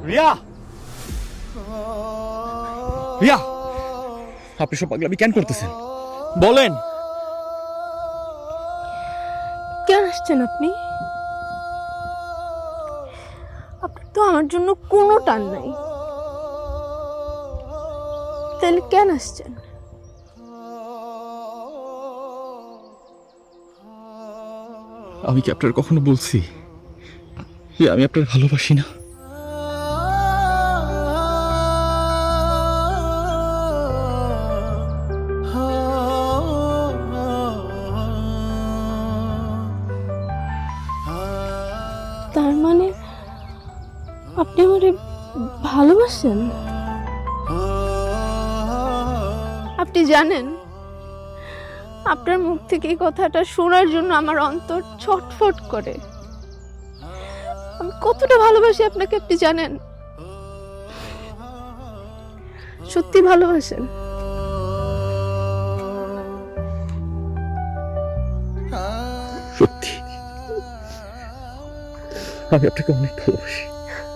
রিয়া, রিয়া, আপনি সব পাগলামি কেন করতেছেন বলেন? কেন আসছেন আপনি? আপনার তো আমার জন্য কোনো টান নাই, তাহলে কেন আসছেন? আমি কি আপনার কখনো বলছি যে আমি আপনার ভালোবাসি না? তার মানে আপনি আমারে ভালোবাসেন? আপনি জানেন, আপনার মুখ থেকে এই কথাটা শোনার জন্য আমার অন্তর ছটফট করে। আমি কতটা ভালোবাসি আপনাকে আপনি জানেন? সত্যি ভালোবাসেন? সত্যি আমি আপনাকে অনেক ভালোবাসি।